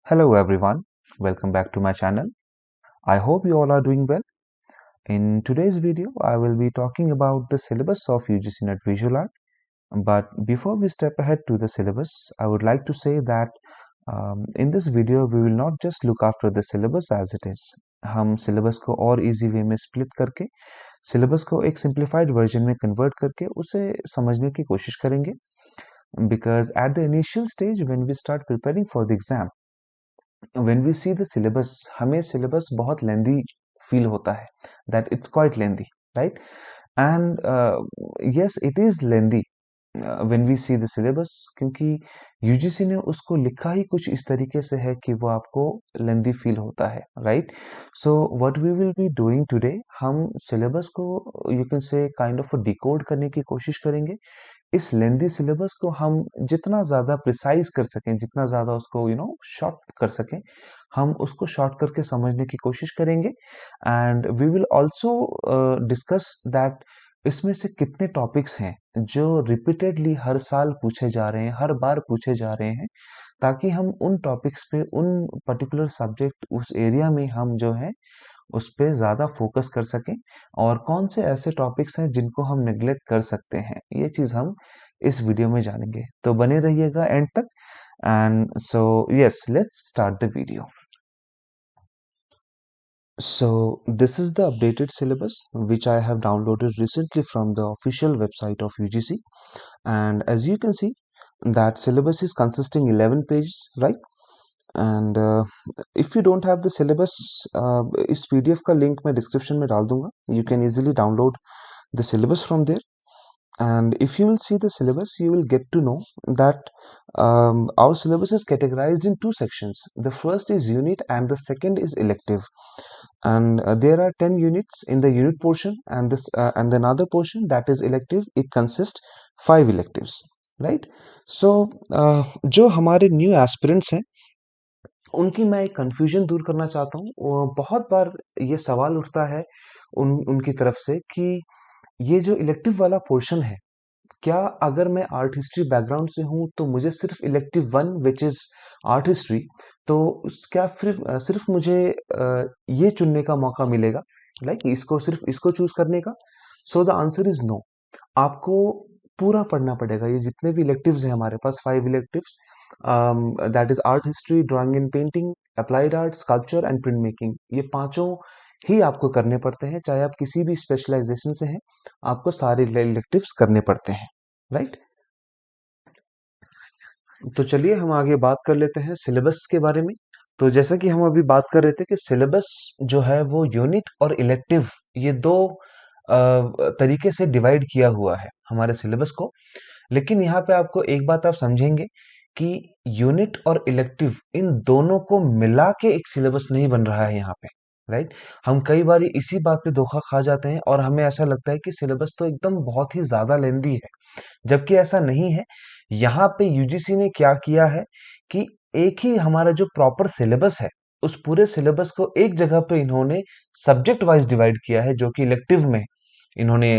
Hello everyone, welcome back to my channel. I hope you all are doing well. In today's video, I will be talking about the syllabus of UGC NET Visual Art. But before we step ahead to the syllabus, I would like to say that in this video, we will not just look after the syllabus as it is. हम syllabus को और easy way में split करके syllabus को एक simplified version में convert करके उसे समझने की कोशिश करेंगे. Because at the initial stage, when we start preparing for the exam, when we see the syllabus हमें syllabus बहुत lengthy feel होता है that it's quite lengthy, right? And yes, it is lengthy when we see the syllabus क्योंकि UGC ने उसको लिखा ही कुछ इस तरीके से है कि वो आपको lengthy feel होता है, right? So what we will be doing today, हम syllabus को you can say kind of decode करने की कोशिश करेंगे. इस लेंदी सिलेबस को हम जितना ज़्यादा प्रिसाइज कर सकें, जितना ज़्यादा उसको शॉर्ट कर सकें, हम उसको शॉर्ट करके समझने की कोशिश करेंगे. And we will also discuss that इसमें से कितने टॉपिक्स हैं जो रिपीटेडली हर साल पूछे जा रहे हैं, हर बार पूछे जा रहे हैं, ताकि हम उन टॉपिक्स पे, उन पर्टिकुलर सब्जेक्ट, उस एरिया में हम जो है उस पे ज़्यादा फोकस कर सकें और कौन से ऐसे टॉपिक्स हैं जिनको हम नेग्लेक्ट कर सकते हैं, ये चीज़ हम इस वीडियो में जानेंगे. तो बने रहिएगा एंड तक. And so yes, let's start the video. So this is the updated syllabus which I have downloaded recently from the official website of UGC, and as you can see that syllabus is consisting 11 pages, right? And if you don't have the syllabus, इस PDF का link मैं description में डाल दूंगा. You can easily download the syllabus from there. And if you will see the syllabus, you will get to know that our syllabus is categorized in two sections. The first is unit and the second is elective. And there are 10 units in the unit portion, and another portion that is elective. It consists 5 electives, right? So जो हमारे new aspirants हैं उनकी मैं एक confusion दूर करना चाहता हूँ. बहुत बार ये सवाल उठता है उनकी तरफ से कि ये जो इलेक्टिव वाला पोर्शन है, क्या अगर मैं आर्ट हिस्ट्री बैकग्राउंड से हूँ तो मुझे सिर्फ elective one which is art history, तो क्या सिर्फ मुझे ये चुनने का मौका मिलेगा, लाइक इसको सिर्फ इसको चूज करने का? So the answer is no. आपको पूरा पढ़ना पड़ेगा. ये जितने भी इलेक्टिव्स हैं हमारे पास, 5 electives, that is art history, drawing and painting, applied art, sculpture and print making. ये पांचों ही आपको करने पड़ते हैं, चाहे आप किसी भी स्पेशलाइजेशन से हैं, आपको सारे इलेक्टिव्स करने पड़ते हैं, राइट? तो चलिए हम आगे बात कर लेते हैं सिलेबस के बारे में. तो जैसा कि हम अभी बात कर रहे थे कि सिलेबस जो है वो यूनिट और इलेक्टिव, ये दो तरीके से डिवाइड किया हुआ है हमारे सिलेबस को. लेकिन यहाँ पे आपको एक बात आप समझेंगे कि यूनिट और इलेक्टिव इन दोनों को मिला के एक सिलेबस नहीं बन रहा है यहाँ पे, राइट? हम कई बार इसी बात पे धोखा खा जाते हैं और हमें ऐसा लगता है कि सिलेबस तो एकदम बहुत ही ज्यादा लेंदी है, जबकि ऐसा नहीं है. यहाँ पे यूजीसी ने क्या किया है कि एक ही हमारा जो प्रॉपर सिलेबस है, उस पूरे सिलेबस को एक जगह पे इन्होंने सब्जेक्ट वाइज डिवाइड किया है. जो कि इलेक्टिव में इन्होंने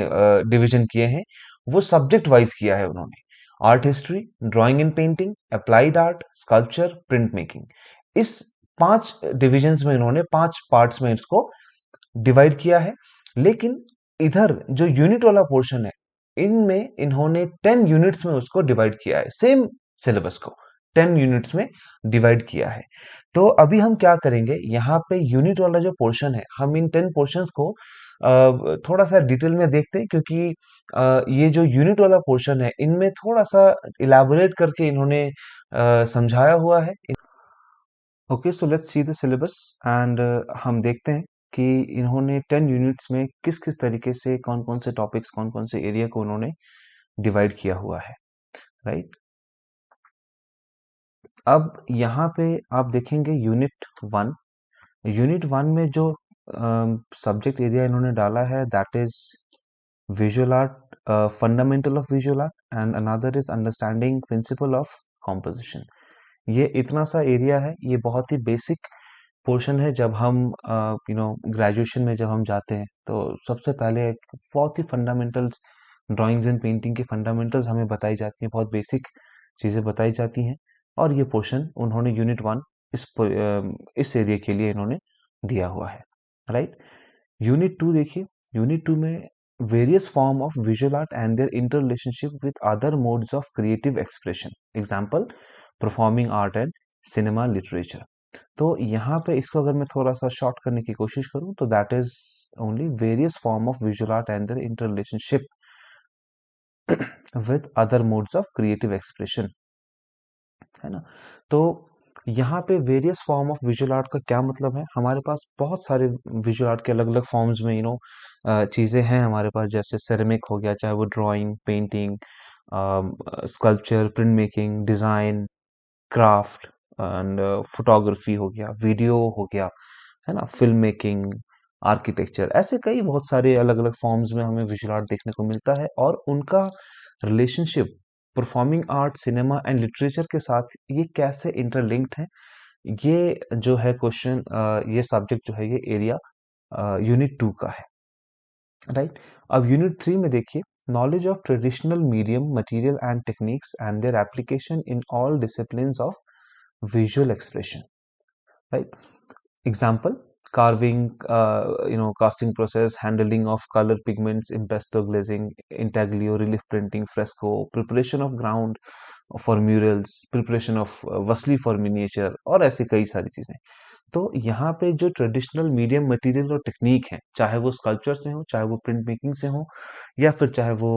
डिवीजन किए हैं, वो सब्जेक्ट वाइज किया है उन्होंने. Art history, drawing and painting, applied art, sculpture, print making, इस 5 डिविजन्स में इन्होंने 5 पार्ट्स में इसको डिवाइड किया है. लेकिन इधर जो यूनिट वाला पोर्शन है, इनमें इन्होंने 10 यूनिट्स में उसको डिवाइड किया है. सेम सिलेबस को 10 यूनिट्स में डिवाइड किया है. तो अभी हम क्या करेंगे, यहाँ पे यूनिट वाला जो पोर्शन है, हम इन 10 पोर्शंस को थोड़ा सा डिटेल में देखते हैं, क्योंकि ये जो यूनिट वाला पोर्शन है, इनमें थोड़ा सा इलाबोरेट करके इन्होंने समझाया हुआ है. Okay, so let's see the syllabus and हम देखते हैं कि इन्होंने 10 यूनिट्स में किस किस तरीके से, कौन कौन से टॉपिक्स, कौन कौन से एरिया को उन्होंने डिवाइड किया हुआ है, राइट? अब यहाँ पे आप देखेंगे यूनिट वन में जो सब्जेक्ट एरिया इन्होंने डाला है, that is visual art, fundamental of visual art, and another is understanding principle of composition. ये इतना सा एरिया है, ये बहुत ही बेसिक पोर्शन है. जब हम ग्रेजुएशन में जब हम जाते हैं, तो सबसे पहले एक बहुत ही फंडामेंटल्स, ड्राइंग्स एंड पेंटिंग की फंडामेंटल्स हमें बताई जाती हैं, बहुत बेसिक चीज़ें बताई जाती हैं. और ये पोर्शन उन्होंने यूनिट 1 इस एरिया के लिए इन्होंने दिया हुआ है, राइट। यूनिट 2 देखिए, यूनिट 2 में various form of visual art and their inter relationship with other modes of creative expression, example performing art and cinema literature. तो यहाँ पे इसको अगर मैं थोड़ा सा शॉर्ट करने की कोशिश करूँ तो that is only various form of visual art and their inter relationship with other modes of creative expression, है ना। तो यहाँ पे various form of visual art का क्या मतलब है, हमारे पास बहुत सारे विजुअल आर्ट के अलग अलग फॉर्म्स में चीज़ें हैं हमारे पास, जैसे सेरेमिक हो गया, चाहे वो drawing, painting, sculpture, print making, design, craft and photography हो गया, वीडियो हो गया, है ना, फिल्म मेकिंग, आर्किटेक्चर, ऐसे कई बहुत सारे अलग अलग फॉर्म्स में हमें विजुअल आर्ट देखने को मिलता है, और उनका relationship performing art, cinema and literature के साथ ये कैसे इंटरलिंक्ड है, ये जो है क्वेश्चन, ये सब्जेक्ट जो है, ये एरिया यूनिट 2 का है, राइट। अब यूनिट 3 में देखिए, knowledge of traditional medium, material and techniques and their application in all disciplines of visual expression, right? Example: carving, casting process, handling of color pigments, impasto glazing, intaglio, relief printing, fresco, preparation of ground for murals, preparation of vasli for miniature, और ऐसी कई सारी चीजें। तो यहाँ पे जो traditional medium, material और टेक्निक है, चाहे वो स्कल्पचर से हो, चाहे वो प्रिंट मेकिंग से हो, या फिर चाहे वो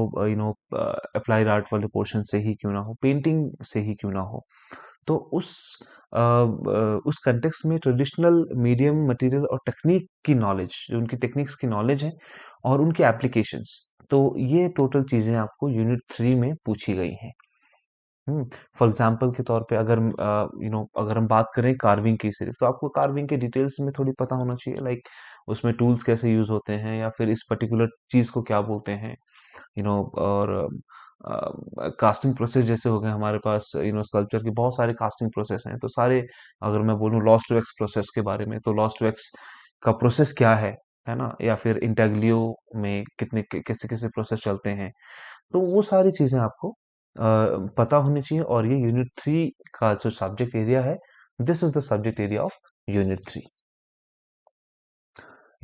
अप्लाइड आर्ट वाले पोर्शन से ही क्यों ना हो, पेंटिंग से ही क्यों ना हो, तो उस कंटेक्स्ट में ट्रेडिशनल मीडियम, मटेरियल और टेक्निक की नॉलेज, जो उनकी टेक्निक्स की नॉलेज है और उनके एप्लीकेशंस, तो ये टोटल चीजें आपको यूनिट 3 में पूछी गई हैं। फॉर एग्जाम्पल के तौर पे अगर अगर हम बात करें कार्विंग की सिर्फ, तो आपको कार्विंग के डिटेल्स में थोड़ी पता होना चाहिए, लाइक उसमें टूल्स कैसे यूज होते हैं, या फिर इस पर्टिकुलर चीज को क्या बोलते हैं, और कास्टिंग प्रोसेस जैसे हो गए हमारे पास, स्कल्पचर के बहुत सारे कास्टिंग प्रोसेस हैं, तो सारे, अगर मैं बोलूँ लॉस टू वैक्स प्रोसेस के बारे में, तो लॉस टू वैक्स का प्रोसेस क्या है ना, या फिर इंटेग्लियो में कितने कैसे कैसे प्रोसेस चलते हैं, तो वो सारी चीजें आपको पता होनी चाहिए, और ये यूनिट 3 का जो सब्जेक्ट एरिया है, this is the subject area of unit 3।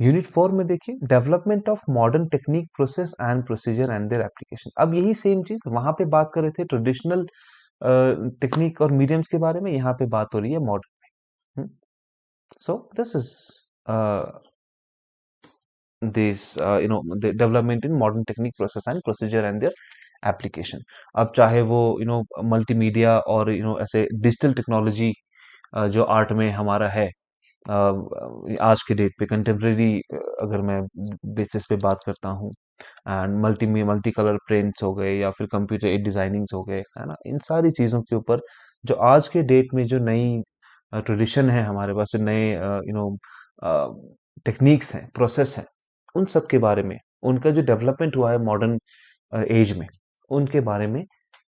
Unit 4 में देखिए, development of modern technique, process and procedure and their application. अब यही सेम चीज वहां पे बात कर रहे थे ट्रेडिशनल टेक्निक और मीडियम्स के बारे में, यहाँ पे बात हो रही है मॉडर्न में। सो this is this the development in modern technique, process and procedure and their application। अब चाहे वो मल्टीमीडिया और ऐसे डिजिटल टेक्नोलॉजी जो आर्ट में हमारा है, आज के डेट पे कंटेम्प्रेरी, अगर मैं बेसिस पे बात करता हूँ, एंड मल्टी कलर प्रिंट्स हो गए, या फिर कंप्यूटर एड डिजाइनिंग्स हो गए, है ना, इन सारी चीज़ों के ऊपर जो आज के डेट में जो नई ट्रेडिशन है हमारे पास, जो नए टेक्निक्स हैं, प्रोसेस हैं, उन सब के बारे में, उनका जो डेवलपमेंट हुआ है मॉडर्न एज में, उनके बारे में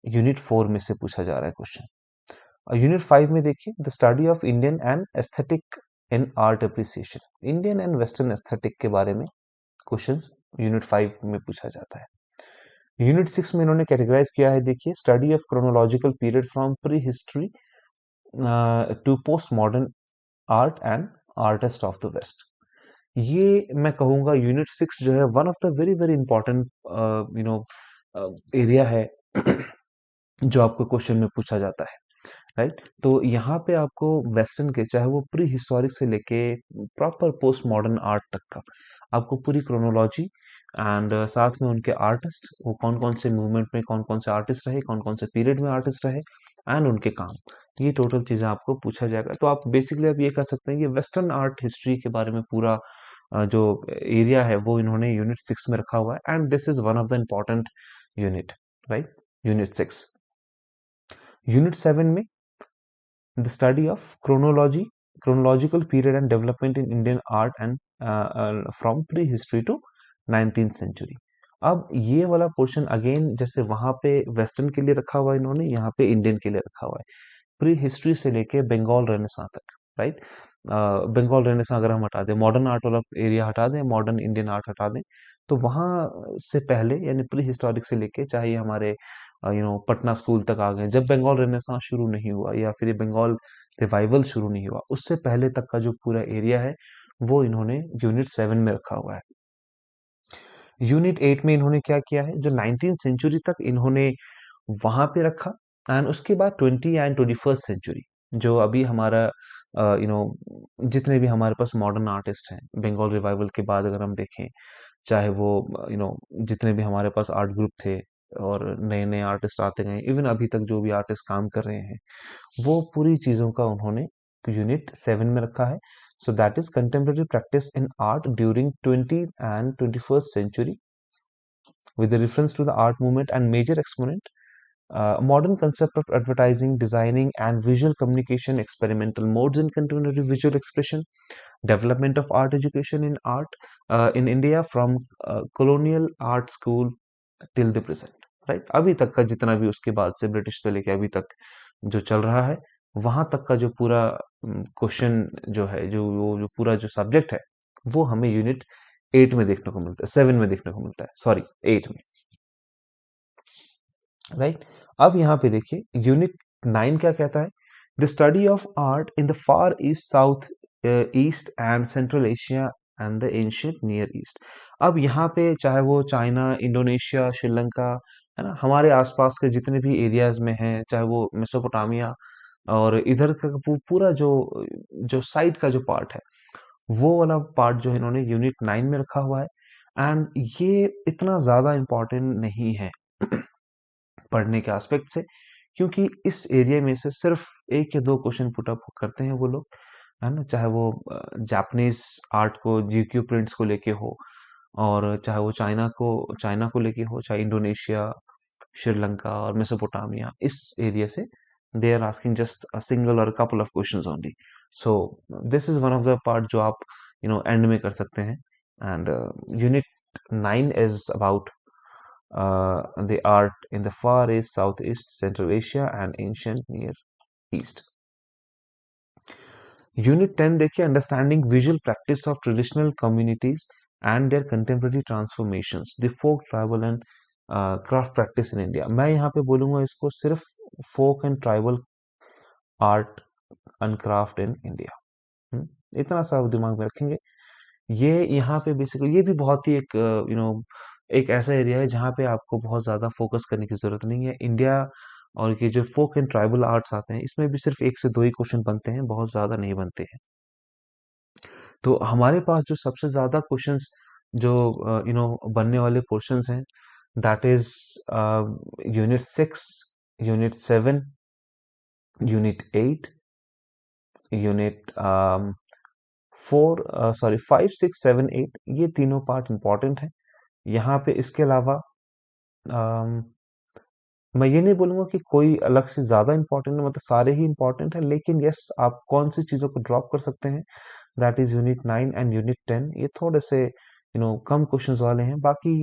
यूनिट 4 में से पूछा जा रहा है क्वेश्चन। यूनिट 5 में देखिए, the study of Indian and aesthetic in art appreciation, Indian and western aesthetic के बारे में क्वेश्चंस यूनिट 5 में पूछा जाता है। यूनिट 6 में इन्होंने कैटेगराइज किया है, देखिए, study of chronological period from pre history to post modern art and artist of the west. ये मैं कहूँगा यूनिट 6 जो है, one of the very very important area है जो आपको क्वेश्चन में पूछा जाता है, राइट। तो यहाँ पे आपको वेस्टर्न के, चाहे वो प्री हिस्टोरिक से लेके प्रॉपर पोस्ट मॉडर्न आर्ट तक का, आपको पूरी क्रोनोलॉजी एंड साथ में उनके आर्टिस्ट, वो कौन कौन से मूवमेंट में कौन कौन से आर्टिस्ट रहे, कौन कौन से पीरियड में आर्टिस्ट रहे, एंड उनके काम, ये टोटल चीजें आपको पूछा जाएगा। तो आप बेसिकली आप ये कह सकते हैं कि वेस्टर्न आर्ट हिस्ट्री के बारे में पूरा जो एरिया है वो इन्होंने यूनिट 6 में रखा हुआ है, and this is one of the important unit, right, unit 6। Unit 7 में the study of chronological period and development in Indian art and from prehistory to 19th century। अब ये वाला पोर्शन अगेन, जैसे वहां पे वेस्टर्न के लिए रखा हुआ है इन्होंने, यहाँ पे इंडियन के लिए रखा हुआ है, प्री हिस्ट्री से लेके बंगाल रेनेसां तक, राइट। बंगाल रेनेसां अगर हम हटा दें, मॉडर्न आर्ट वाला एरिया हटा दें, मॉडर्न इंडियन आर्ट हटा दें, तो वहां से पहले, यानी प्री हिस्टोरिक से लेके, चाहे हमारे पटना स्कूल तक आ गए, जब बंगाल रेनेसांस शुरू नहीं हुआ या फिर ये बंगाल रिवाइवल शुरू नहीं हुआ, उससे पहले तक का जो पूरा एरिया है वो इन्होंने यूनिट 7 में रखा हुआ है। यूनिट 8 में इन्होंने क्या किया है, जो 19th सेंचुरी तक इन्होंने वहां पे रखा, एंड उसके बाद 20 एंड 21st सेंचुरी, जो अभी हमारा यू नो जितने भी हमारे पास मॉडर्न आर्टिस्ट हैं बंगाल रिवाइवल के बाद, अगर हम देखें, चाहे वो जितने भी हमारे पास आर्ट ग्रुप थे और नए नए आर्टिस्ट आते गए, इवन अभी तक जो भी आर्टिस्ट काम कर रहे हैं, वो पूरी चीजों का उन्होंने यूनिट 7 में रखा है। So that is contemporary practice in art during 20 and 21st century with the reference to the art movement and major exponent, modern concept of advertising, designing, and visual communication, experimental modes in contemporary visual expression, development of art education in art in India from colonial art school till the present, right? अभी तक का जितना भी उसके बाद से British से लेके अभी तक जो चल रहा है, वहां तक का जो पूरा क्वेश्चन जो है, जो वो जो पूरा जो सब्जेक्ट है, वो हमें यूनिट 8 में देखने को मिलता है, 7 में देखने को मिलता है, सॉरी 8 में, राइट। अब यहाँ पे देखिए यूनिट 9 क्या कहता है, the study of art in the far east, south east and central Asia and the ancient near east. अब यहाँ पे चाहे वो चाइना, इंडोनेशिया, श्रीलंका, है ना, हमारे आसपास के जितने भी एरियाज में हैं, चाहे वो मेसोपोटामिया और इधर का पूरा जो जो साइड का जो पार्ट है, वो वाला पार्ट जो है इन्होंने यूनिट 9 में रखा हुआ है। एंड ये इतना ज्यादा इम्पोर्टेंट नहीं है पढ़ने के एस्पेक्ट से, क्योंकि इस एरिया में से सिर्फ एक या दो क्वेश्चन पुट अप करते हैं वो लोग, है ना, चाहे वो जापानीज आर्ट को, जीक्यू प्रिंट्स को लेके हो, और चाहे वो चाइना को लेके हो, चाहे इंडोनेशिया, श्रीलंका और मेसोपोटामिया, इस एरिया से they are asking just a single और couple of questions only. So this is one of the part जो आप एंड में कर सकते हैं। And unit 9 is about the art in the Far East, Southeast, Central Asia and ancient Near East. Unit 10 देखिए, understanding visual practice of traditional communities and their contemporary transformations, the folk tribal and craft practice in India. मैं यहाँ पे बोलूंगा इसको सिर्फ folk and tribal art and craft in India, इतना सा दिमाग में रखेंगे। ये यहाँ पे बेसिकली ये भी बहुत ही एक एक ऐसा एरिया है जहाँ पे आपको बहुत ज़्यादा फोकस करने की ज़रूरत नहीं है। इंडिया और ये जो फोक एंड ट्राइबल आर्ट्स आते हैं, इसमें भी सिर्फ एक से दो ही क्वेश्चन बनते हैं, बहुत ज़्यादा नहीं बनते हैं। तो हमारे पास जो सबसे ज़्यादा क्वेश्चंस जो बनने वाले पोर्शंस हैं, that is unit 6, unit 7, unit 8, unit 4, sorry 5, 6, 7, 8, ये तीनों पार्ट इंपॉर्टेंट है यहाँ पे। इसके अलावा अम, मैं ये नहीं बोलूंगा कि कोई अलग से ज्यादा इंपॉर्टेंट है, मतलब सारे ही इंपॉर्टेंट है, लेकिन यस, आप कौन सी चीजों को ड्रॉप कर सकते हैं, that is unit 9 and unit 10। ये थोड़े से कम क्वेश्चंस वाले हैं। बाकी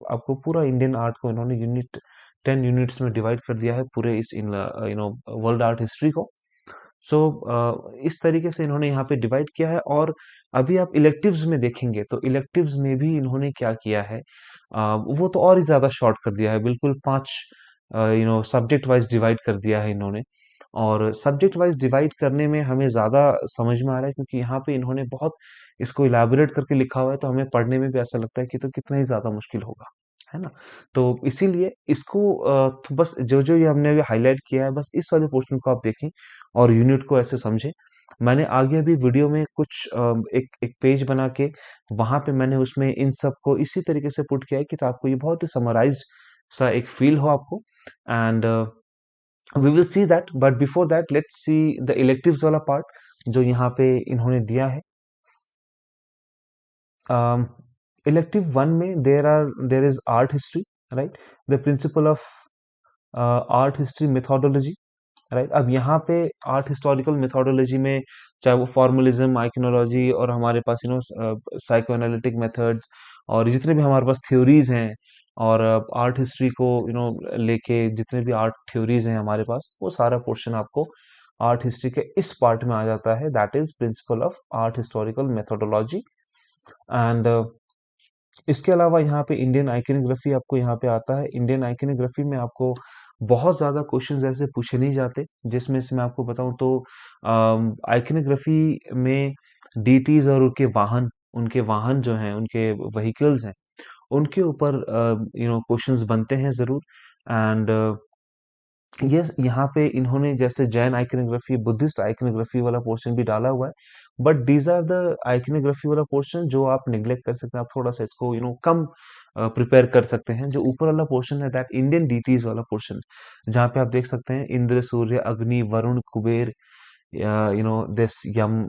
आपको पूरा इंडियन आर्ट को इन्होंने यूनिट 10 यूनिट्स में डिवाइड कर दिया है, पूरे इस वर्ल्ड आर्ट हिस्ट्री को। सो इस तरीके से इन्होंने यहाँ पे डिवाइड किया है। और अभी आप इलेक्टिव्स में देखेंगे तो इलेक्टिव्स में भी इन्होंने क्या किया है, वो तो और ही ज्यादा शॉर्ट कर दिया है, बिल्कुल 5 सब्जेक्ट वाइज डिवाइड कर दिया है इन्होंने। और सब्जेक्ट वाइज डिवाइड करने में हमें ज्यादा समझ में आ रहा है, क्योंकि यहाँ पे इन्होंने बहुत इसको इलाबोरेट करके लिखा हुआ है, तो हमें पढ़ने में भी ऐसा लगता है कि तो कितना ही ज्यादा मुश्किल होगा, है ना। तो इसीलिए इसको तो बस जो जो ये हमने अभी हाईलाइट किया है, बस इस वाले पोर्शन को आप देखें और यूनिट को ऐसे समझें। मैंने आगे भी वीडियो में कुछ एक एक पेज बना के वहां पे मैंने उसमें इन सब को इसी तरीके से पुट किया है कि तो आपको ये बहुत ही समराइज्ड सा एक फील हो आपको। And we will see that, but before that let's see the electives वाला पार्ट जो यहाँ पे इन्होंने दिया है। इलेक्टिव 1 में there is art history, right, the principle of art history methodology, right. अब यहाँ पे आर्ट हिस्टोरिकल मेथोडोलॉजी में चाहे वो फॉर्मलिज्म, आइकोनोलॉजी और हमारे पास साइको एनालिटिक मेथड्स और जितने भी हमारे पास थ्योरीज हैं, और आर्ट हिस्ट्री को लेके जितने भी आर्ट थ्योरीज हैं हमारे पास, वो सारा पोर्शन आपको आर्ट हिस्ट्री के इस पार्ट में आ जाता है, that is principal of art historical methodology. And इसके अलावा यहाँ पे इंडियन आइकोनोग्राफी आपको यहाँ पे आता है। इंडियन आइकोनोग्राफी में आपको बहुत ज़्यादा क्वेश्चंस ऐसे पूछे नहीं जाते, जिसमें से मैं आपको बताऊँ तो आइकनोग्राफी में डीटीज़ और उनके वाहन जो हैं, उनके व्हीकल्स हैं, उनके ऊपर क्वेश्चंस बनते हैं ज़रूर। एंड यस, यहाँ पे इन्होंने जैसे जैन आइकनोग्राफी, बुद्धिस्ट आइकनोग्राफी वाला पोर्शन भी डाला हुआ है, but these are the iconography वाला पोर्शन जो आप निग्लेक्ट कर सकते हैं। आप थोड़ा सा इसको कम प्रिपेयर कर सकते हैं। जो ऊपर वाला पोर्शन है, दैट इंडियन डीटीज वाला पोर्शन, जहाँ पे आप देख सकते हैं इंद्र, सूर्य, अग्नि, वरुण, कुबेर, दिस यम,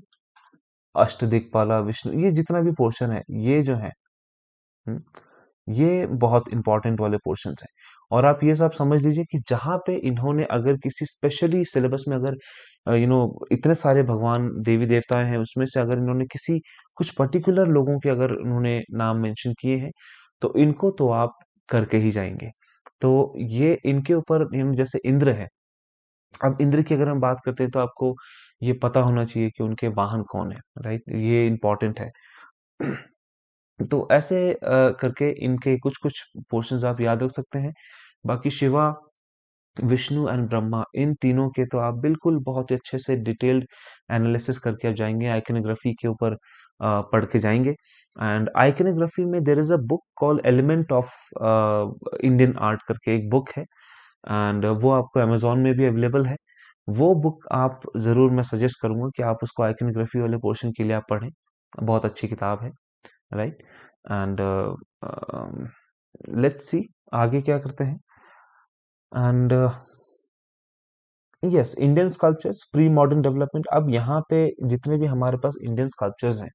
अष्टदिक्पाला, विष्णु, ये जितना भी पोर्शन है, ये जो है, हम्म, ये बहुत इंपॉर्टेंट वाले पोर्शंस हैं। और आप ये सब समझ लीजिए कि जहाँ पे इन्होंने अगर किसी स्पेशली सिलेबस में अगर इतने सारे भगवान देवी देवताएं हैं, उसमें से अगर इन्होंने किसी कुछ पर्टिकुलर लोगों के अगर उन्होंने नाम मेंशन किए हैं, तो इनको तो आप करके ही जाएंगे। तो ये इनके ऊपर जैसे इंद्र है, अब इंद्र की अगर हम बात करते हैं तो आपको ये पता होना चाहिए कि उनके वाहन कौन है, राइट? ये इंपॉर्टेंट है। तो ऐसे करके इनके कुछ-कुछ पोर्शंस आप याद रख सकते हैं। बाकी शिवा, विष्णु एंड ब्रह्मा, इन तीनों के तो आप बिल्कुल बहुत ही अच्छे से डिटेल्ड एनालिसिस करके आप जाएँगे, आइकनोग्राफी के ऊपर पढ़ के जाएँगे। एंड आइकनोग्राफी में there is a book called element of Indian art करके एक बुक है, एंड वो आपको अमेज़न में भी अवेलेबल है। वो बुक आप ज़रूर, मैं सजेस्ट करूँगा कि आप उसको आइकनोग्राफी वाले पोर्शन के लिए आप पढ़ें। बहुत अच्छी किताब है, राइट? एंड लेट्स सी आगे क्या करते हैं। And yes, Indian sculptures pre modern development. अब यहाँ पे जितने भी हमारे पास इंडियन स्कल्पचर्स हैं,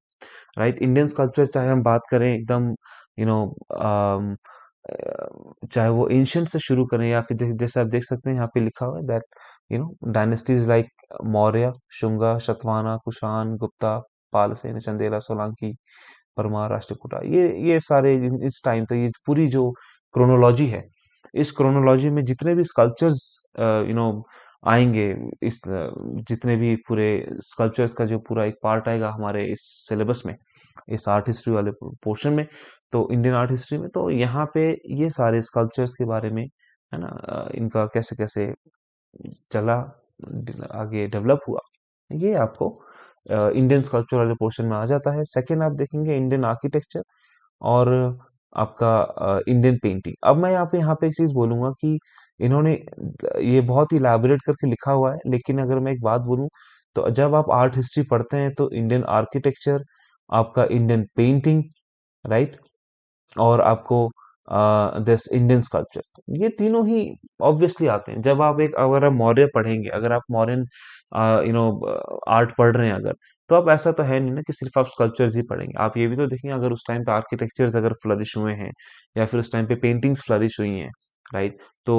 राइट? इंडियन स्कल्पचर चाहे हम बात करें एकदम यू नो चाहे वो एंशियंट से शुरू करें, या फिर जैसे आप देख सकते हैं यहाँ पे लिखा हुआ है that dynasties like Maurya, Shunga, Satavahana, Kushan, Gupta, Pala Sena, Chandela, Solanki, Parmar, Rashtrakuta, ये सारे इस टाइम तक, ये पूरी जो क्रोनोलॉजी है, इस क्रोनोलॉजी में जितने भी स्कल्पचर्स यू नो आएंगे, जितने भी पूरे स्कल्पचर्स का जो पूरा एक पार्ट आएगा हमारे इस सिलेबस में, इस आर्ट हिस्ट्री वाले पोर्शन में, तो इंडियन आर्ट हिस्ट्री में, तो यहाँ पे ये सारे स्कल्पचर्स के बारे में, है ना, इनका कैसे कैसे चला, आगे डेवलप हुआ, ये आपको इंडियन स्कल्पचर वाले पोर्शन में आ जाता है। सेकंड आप देखेंगे इंडियन आर्किटेक्चर और आपका इंडियन पेंटिंग। अब मैं यहाँ पे एक चीज बोलूंगा कि इन्होंने ये बहुत ही इलैबोरेट करके लिखा हुआ है, लेकिन अगर मैं एक बात बोलूं, तो जब आप आर्ट हिस्ट्री पढ़ते हैं तो इंडियन आर्किटेक्चर, आपका इंडियन पेंटिंग, राइट, और आपको दिस इंडियन स्कल्पचर्स, ये तीनों ही ऑब्वियसली आते हैं। जब आप एक अगर आप मौर्य पढ़ेंगे, अगर आप मॉडर्न यू नो आर्ट पढ़ रहे हैं अगर, तो आप ऐसा तो है नहीं ना कि सिर्फ आप स्कल्पचर्स ही पढ़ेंगे, आप ये भी तो देखेंगे अगर उस टाइम पे आर्किटेक्चर्स अगर फ्लरिश हुए हैं, या फिर उस टाइम पे पेंटिंग्स फ्लरिश हुई हैं, राइट? तो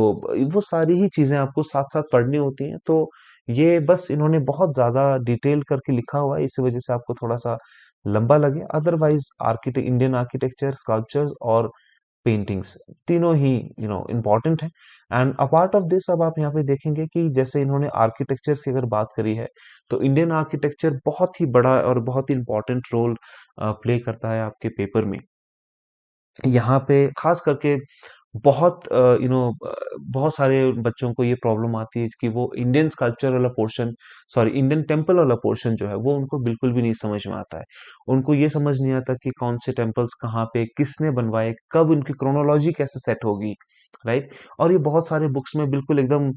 वो सारी ही चीजें आपको साथ साथ पढ़नी होती हैं। तो ये बस इन्होंने बहुत ज्यादा डिटेल करके लिखा हुआ है, इस वजह से आपको थोड़ा सा लंबा लगे। Otherwise architect Indian architecture, sculptures और पेंटिंग्स, तीनों ही इम्पोर्टेंट है। एंड अपार्ट ऑफ दिस, अब आप यहाँ पे देखेंगे कि जैसे इन्होंने आर्किटेक्चर्स की अगर बात करी है, तो इंडियन आर्किटेक्चर बहुत ही बड़ा और बहुत ही इम्पोर्टेंट रोल प्ले करता है आपके पेपर में। यहाँ पे खास करके बहुत बहुत सारे बच्चों को ये प्रॉब्लम आती है कि वो इंडियन स्कल्पचर वाला पोर्शन, सॉरी इंडियन टेम्पल वाला पोर्शन जो है, वो उनको बिल्कुल भी नहीं समझ में आता है। उनको ये समझ नहीं आता कि कौन से टेम्पल्स कहाँ पे किसने बनवाए, कब उनकी क्रोनोलॉजी कैसे सेट होगी, राइट? और ये बहुत सारे बुक्स में बिल्कुल एकदम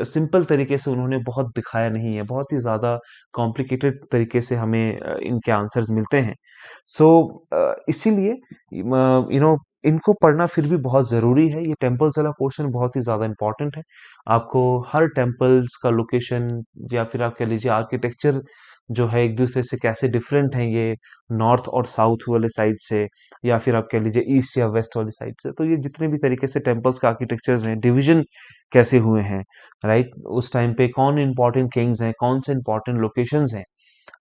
सिंपल तरीके से उन्होंने बहुत दिखाया नहीं है, बहुत ही ज्यादा कॉम्प्लिकेटेड तरीके से हमें इनके आंसर्स मिलते हैं। सो इसीलिए इनको पढ़ना फिर भी बहुत ज़रूरी है। ये टेम्पल्स वाला पोर्शन बहुत ही ज़्यादा इम्पोर्टेंट है। आपको हर टेम्पल्स का लोकेशन, या फिर आप कह लीजिए आर्किटेक्चर जो है एक दूसरे से कैसे डिफरेंट है, ये नॉर्थ और साउथ वाले साइड से, या फिर आप कह लीजिए ईस्ट या वेस्ट वाली साइड से, तो ये जितने भी तरीके से टेम्पल्स का आर्किटेक्चर्स हैं, डिवीजन कैसे हुए हैं, राइट? उस टाइम पे कौन इंपॉर्टेंट किंग्स हैं, कौन से इंपॉर्टेंट लोकेशंस हैं,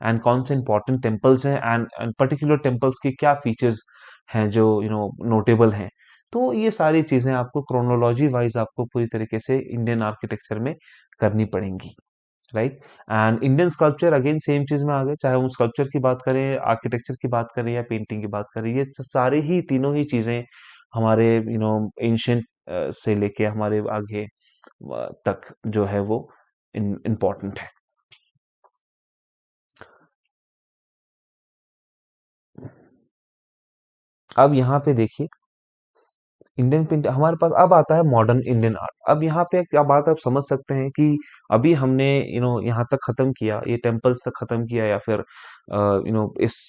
एंड कौन से इंपॉर्टेंट टेम्पल्स हैं, एंड पर्टिकुलर टेम्पल्स के क्या फीचर्स हैं जो नोटेबल हैं। तो ये सारी चीजें आपको क्रोनोलॉजी वाइज आपको पूरी तरीके से इंडियन आर्किटेक्चर में करनी पड़ेंगी, right? And Indian sculpture again same चीज में आ गए, चाहे हम स्कल्पचर की बात करें, आर्किटेक्चर की बात करें, या पेंटिंग की बात करें, ये सारे ही तीनों ही चीजें हमारे एंशियंट से लेके हमारे आगे तक जो है वो इम्पोर्टेंट है। अब यहाँ पे देखिए, इंडियन पेंट हमारे पास अब आता है मॉडर्न इंडियन आर्ट। अब यहाँ पे क्या बात आप समझ सकते हैं कि अभी हमने यहाँ तक खत्म किया, ये टेम्पल्स तक खत्म किया, या फिर इस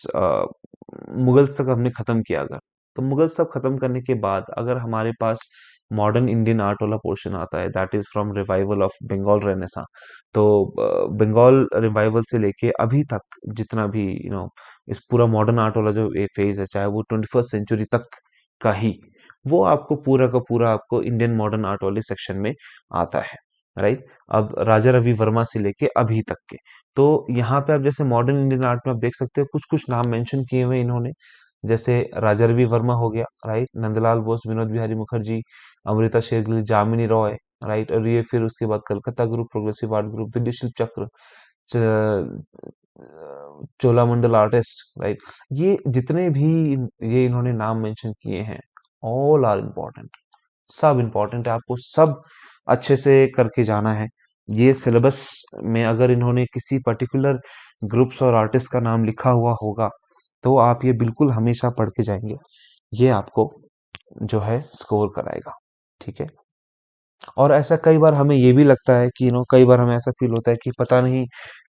मुगल्स तक हमने खत्म किया। अगर तो मुगल्स तक खत्म करने के बाद अगर हमारे पास मॉडर्न इंडियन आर्ट वाला पोर्शन आता है, that is from revival of Bengal renaissance. तो बंगाल रिवाइवल से लेके अभी तक जितना भी इस पूरा मॉडर्न आर्ट वाला जो ये फेज है, चाहे वो 21st सेंचुरी तक का ही, वो आपको पूरा का पूरा आपको इंडियन मॉडर्न आर्ट वाले सेक्शन में आता है, राइट। अब राजा रवि वर्मा से लेके अभी तक के, तो यहाँ पे आप जैसे मॉडर्न इंडियन आर्ट में आप देख सकते हो कुछ कुछ नाम मेंशन किए हुए इन्होंने, जैसे राजा रवि वर्मा हो गया, राइट, नंदलाल बोस, विनोद बिहारी मुखर्जी, अमृता शेरगिल, जामिनी रॉय, राइट। और ये फिर उसके बाद Calcutta group, progressive art group, Delhi शिल्प चक्र, चोलामंडल आर्टिस्ट, राइट। ये जितने भी ये इन्होंने नाम मेंशन किए हैं, ऑल आर इम्पोर्टेंट, सब इम्पोर्टेंट है, आपको सब अच्छे से करके जाना है। ये सिलेबस में अगर इन्होंने किसी पर्टिकुलर ग्रुप्स और आर्टिस्ट का नाम लिखा हुआ होगा, तो आप ये बिल्कुल हमेशा पढ़ के जाएंगे, ये आपको जो है स्कोर कराएगा, ठीक है। और ऐसा कई बार हमें ये भी लगता है कि कई बार हमें ऐसा फील होता है कि पता नहीं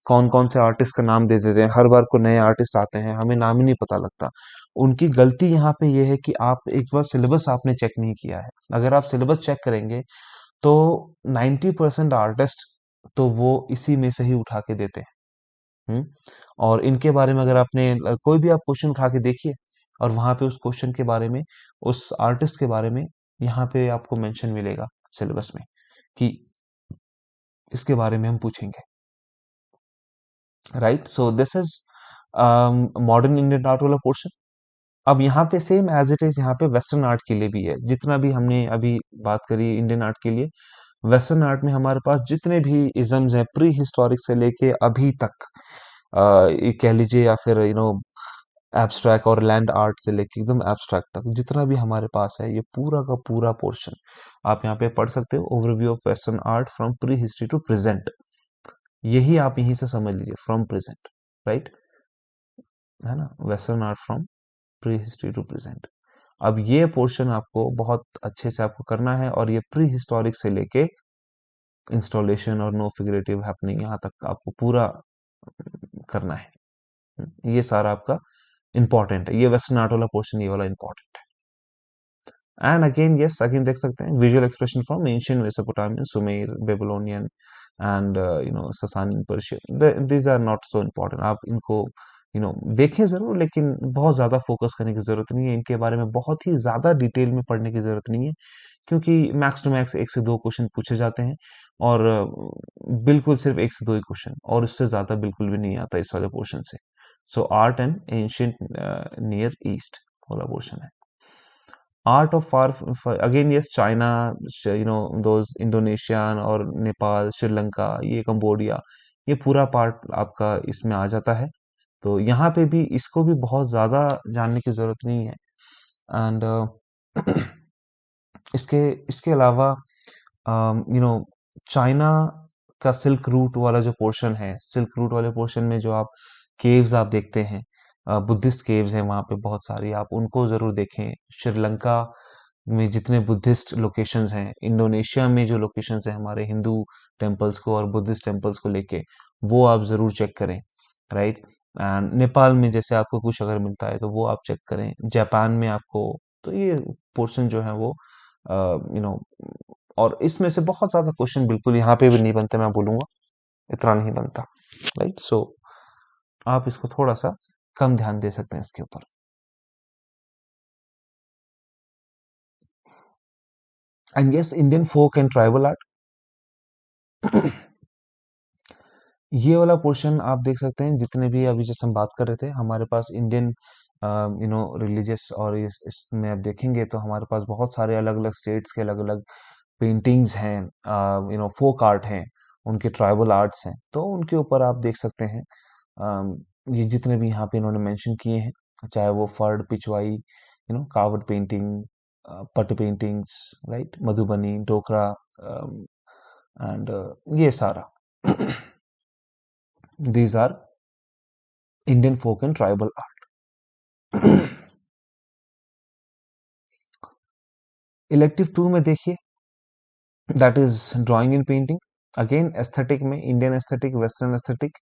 कौन कौन से आर्टिस्ट का नाम दे देते हैं, हर बार को नए आर्टिस्ट आते हैं, हमें नाम ही नहीं पता लगता। उनकी गलती यहाँ पे ये है कि आप एक बार सिलेबस आपने चेक नहीं किया है। अगर आप सिलेबस चेक करेंगे तो 90% आर्टिस्ट तो वो इसी में से ही उठा के देते हैं। और इनके बारे में अगर आपने कोई भी आप क्वेश्चन उठा के देखिए, और वहां पे उस क्वेश्चन के बारे में, उस आर्टिस्ट के बारे में यहाँ पे आपको मेंशन मिलेगा सिलेबस में कि इसके बारे में हम पूछेंगे, right. So this is modern Indian art वाला पोर्शन। अब यहाँ पे सेम एज इट इज यहाँ पे वेस्टर्न आर्ट के लिए भी है, जितना भी हमने अभी बात करी इंडियन आर्ट के लिए, वेस्टर्न आर्ट में हमारे पास जितने भी इजम्स हैं प्री हिस्टोरिक से लेके अभी तक, ये कह लीजिए, या फिर एब्स्ट्रैक्ट और लैंड आर्ट से लेके एकदम एब्स्ट्रैक्ट तक जितना भी हमारे पास है, ये पूरा का पूरा पोर्शन आप यहाँ पे पढ़ सकते हो। Overview of western art from pre history to present, यही आप यहीं से समझ लीजिए, फ्रॉम प्रेजेंट, राइट, है ना, western art from pre history to present. अब ये पोर्शन आपको बहुत अच्छे से आपको करना है, और ये प्री हिस्टोरिक से लेके इंस्टॉलेशन और नो फिगरेटिव हैपनिंग यहाँ तक आपको पूरा करना है। ये सारा आपका इंपॉर्टेंट है, ये वेस्टर्न आर्ट वाला पोर्शन, ये वाला इंपॉर्टेंट है। एंड अगेन यस, अगेन देख सकते हैं visual expression from ancient Mesopotamian, Sumer, Babylonian and Sasanian, Persian, these are not so important. आप इनको देखें जरूर, लेकिन बहुत ज्यादा फोकस करने की जरूरत नहीं है, इनके बारे में बहुत ही ज्यादा डिटेल में पढ़ने की जरूरत नहीं है, क्योंकि मैक्स टू मैक्स एक से दो क्वेश्चन पूछे जाते हैं, और बिल्कुल सिर्फ एक से दो ही क्वेश्चन, और इससे ज्यादा बिल्कुल भी नहीं आता इस वाले पोर्शन से। So art and ancient near east वाला पोर्शन है। Art of far again yes, China, those Indonesian और नेपाल, श्रीलंका, ये कंबोडिया, ये पूरा पार्ट आपका इसमें आ जाता है। तो यहाँ पे भी इसको भी बहुत ज्यादा जानने की जरूरत नहीं है। एंड इसके इसके अलावा चाइना का सिल्क रूट वाला जो पोर्शन है, सिल्क रूट वाले पोर्शन में जो आप केव्स आप देखते हैं, बुद्धिस्ट केव्स हैं वहाँ पे बहुत सारी, आप उनको जरूर देखें। श्रीलंका में जितने बुद्धिस्ट लोकेशंस हैं, इंडोनेशिया में जो लोकेशंस हैं हमारे हिंदू टेम्पल्स को और बुद्धिस्ट टेम्पल्स को लेके, वो आप जरूर चेक करें, राइट। एंड नेपाल में जैसे आपको कुछ अगर मिलता है तो वो आप चेक करें, जापान में आपको, तो ये पोर्शन जो है वो यू नो और इसमें से बहुत ज्यादा क्वेश्चन बिल्कुल यहाँ पे भी नहीं बनते, मैं बोलूंगा इतना नहीं बनता, राइट। सो आप इसको थोड़ा सा कम ध्यान दे सकते हैं इसके ऊपर। And yes, Indian folk and tribal art, ये वाला पोर्शन आप देख सकते हैं, जितने भी अभी जैसे हम बात कर रहे थे, हमारे पास इंडियन रिलीजियस, और इसमें आप देखेंगे तो हमारे पास बहुत सारे अलग अलग स्टेट्स के अलग अलग पेंटिंग्स हैं, फोक आर्ट हैं, उनके ट्राइबल आर्ट्स हैं, तो उनके ऊपर आप देख सकते हैं। ये जितने भी यहाँ पे इन्होंने मेंशन किए हैं, चाहे वो फर्ड, Pichwai, Kavad painting, Pat paintings, right, Madhubani, Dokra, and ये सारा these are Indian folk and tribal art. Elective 2 में देखिए, that is drawing in painting. Again aesthetic में इंडियन एस्थेटिक, वेस्टर्न एस्थेटिक,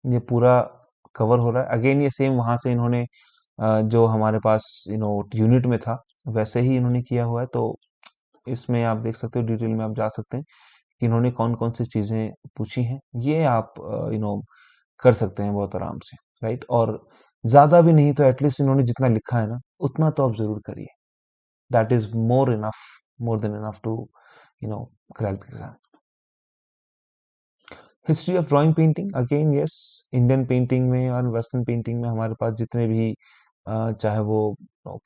ये पूरा कवर हो रहा है। अगेन ये सेम वहां से इन्होंने जो हमारे पास यूनिट में था वैसे ही इन्होंने किया हुआ है। तो इसमें आप देख सकते हो, डिटेल में आप जा सकते हैं कि इन्होंने कौन कौन सी चीजें पूछी हैं। ये आप कर सकते हैं बहुत आराम से, राइट। और ज्यादा भी नहीं तो एटलीस्ट इन्होंने जितना लिखा है ना उतना तो आप जरूर करिए। That is more enough, more than enough to crack the exam. History of drawing painting, again yes, Indian painting में और वेस्टर्न पेंटिंग में हमारे पास जितने भी चाहे वो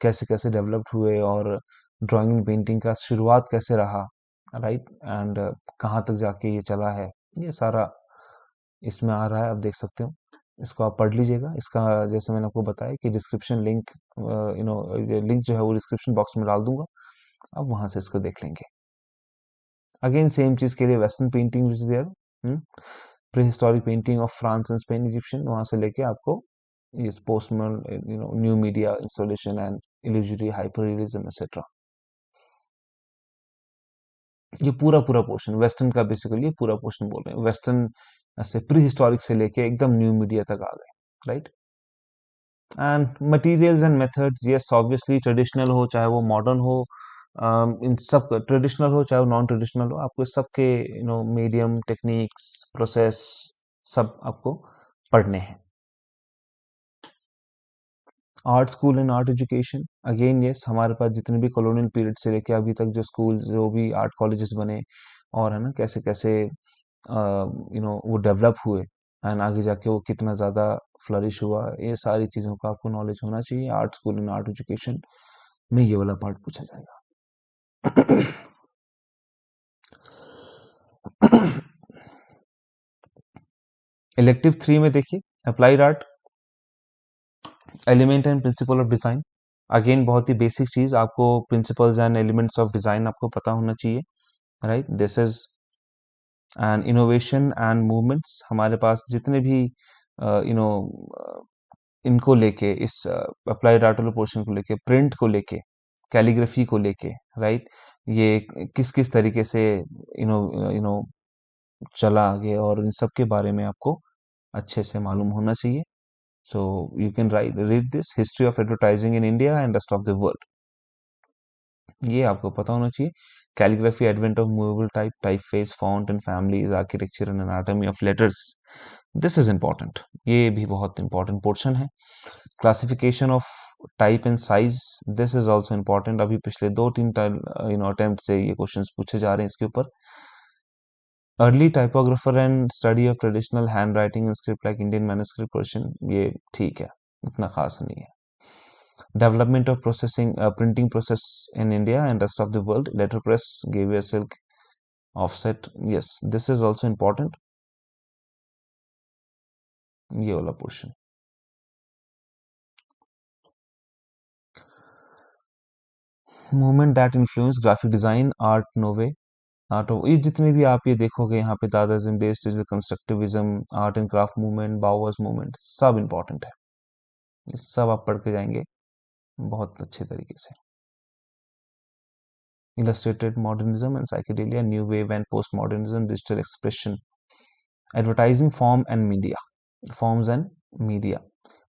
कैसे कैसे डेवलप्ड हुए और ड्राइंग पेंटिंग का शुरुआत कैसे रहा, राइट, एंड कहाँ तक जाके ये चला है, ये सारा इसमें आ रहा है, आप देख सकते हो। इसको आप पढ़ लीजिएगा। इसका जैसे मैंने आपको बताया कि डिस्क्रिप्शन लिंक, ये लिंक जो है वो डिस्क्रिप्शन बॉक्स में डाल दूंगा, आप वहां से इसको देख लेंगे। अगेन सेम चीज के लिए western painting which there, prehistoric painting of France and Spain, Egyptian, वहां से लेके आपको ये postmodern, new media installation and illusory, hyperrealism etcetera, ये पूरा पूरा पोर्शन वेस्टर्न का, बेसिकली ये पूरा पोर्शन बोल रहे हैं। वेस्टर्न से प्री हिस्टोरिक से लेके एकदम न्यू मीडिया तक आ गए, right. And materials and methods, yes obviously, traditional हो चाहे वो मॉडर्न हो, इन सब, ट्रेडिशनल हो चाहे वो नॉन ट्रेडिशनल हो, आपको सबके मीडियम, टेक्निक्स, प्रोसेस सब आपको पढ़ने हैं। Art school and art education, again yes, हमारे पास जितने भी कॉलोनियल पीरियड से लेके अभी तक जो स्कूल, जो भी आर्ट कॉलेजेस बने और है ना कैसे कैसे वो डेवलप हुए एंड आगे जाके वो कितना ज़्यादा फ्लरिश हुआ, ये सारी चीज़ों का आपको नॉलेज होना चाहिए। Art school and art education में ये वाला पार्ट पूछा जाएगा। इलेक्टिव 3 में देखिए, applied art, element and principle of design. Again बहुत ही बेसिक चीज, आपको principles and elements of design आपको पता होना चाहिए, right. This is and innovation and movements, हमारे पास जितने भी इनको लेके, इस अप्लाइड आर्ट वाले पोर्शन को लेके, प्रिंट को लेके, कैलीग्राफी को लेके, राइट, ये किस किस तरीके से इनो यू चला आगे, और इन सब के बारे में आपको अच्छे से मालूम होना चाहिए। So you can read this history of advertising in India and rest of the world, ये आपको पता होना चाहिए। Calligraphy, advent of movable type, typeface, font and families, architecture and anatomy of letters, this is important, ये भी बहुत important portion है। Classification of type and size, this is also important. अभी पिछले 2-3 अटेम्प्ट से ये क्वेश्चंस पूछे जा रहे हैं इसके ऊपर। Early typographer and study of traditional handwriting script like Indian manuscript question, ये ठीक है, इतना खास नहीं है। Development of processing, printing process in India and rest of the world, letterpress, Gavia silk, offset, yes, this is also important, ये वाला portion। Movement that influence graphic design, art nouveau, art, ये जितने भी आप ये देखोगे यहाँ पे, Dadaism based constructivism, art and craft movement, Bauhaus movement, सब इंपॉर्टेंट है, ये सब आप पढ़ के जाएंगे बहुत अच्छे तरीके से। Illustrated modernism and psychedelia, new wave and postmodernism, digital expression, advertising form and media, forms and media,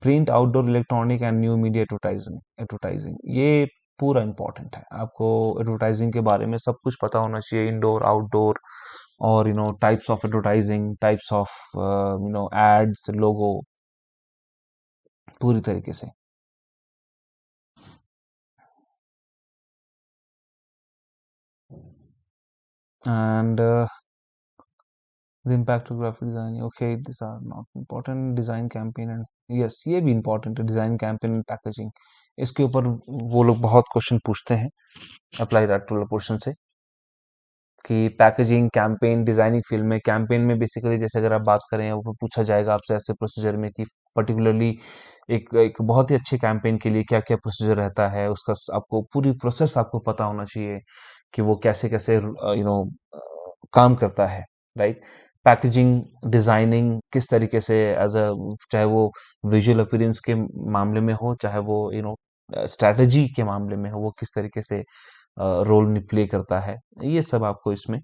print, outdoor, electronic and new media advertising, advertising, ये पूरा इंपॉर्टेंट है। आपको एडवर्टाइजिंग के बारे में सब कुछ पता होना चाहिए, इंडोर, आउटडोर, और types of advertising, types of ads, logo, पूरी तरीके से। And the impact of graphic design, okay, this are not important. Design campaign and, yes, ये भी इम्पोर्टेंट है, डिजाइन कैंपेन एंड पैकेजिंग, इसके ऊपर वो लोग बहुत क्वेश्चन पूछते हैं अप्लाइड आर्ट पोर्शन से। कि पैकेजिंग, कैंपेन, डिजाइनिंग फील्ड में, कैंपेन में बेसिकली जैसे अगर आप बात करें, वो पूछा जाएगा आपसे ऐसे प्रोसीजर में कि पर्टिकुलरली एक एक बहुत ही अच्छे कैंपेन के लिए क्या क्या प्रोसीजर रहता है, उसका आपको पूरी प्रोसेस आपको पता होना चाहिए कि वो कैसे कैसे काम करता है, राइट। पैकेजिंग, डिजाइनिंग किस तरीके से एज अ, चाहे वो विजुअल अपीयरेंस के मामले में हो, चाहे वो स्ट्रैटेजी के मामले में हो, वो किस तरीके से रोल प्ले करता है, ये सब आपको इसमें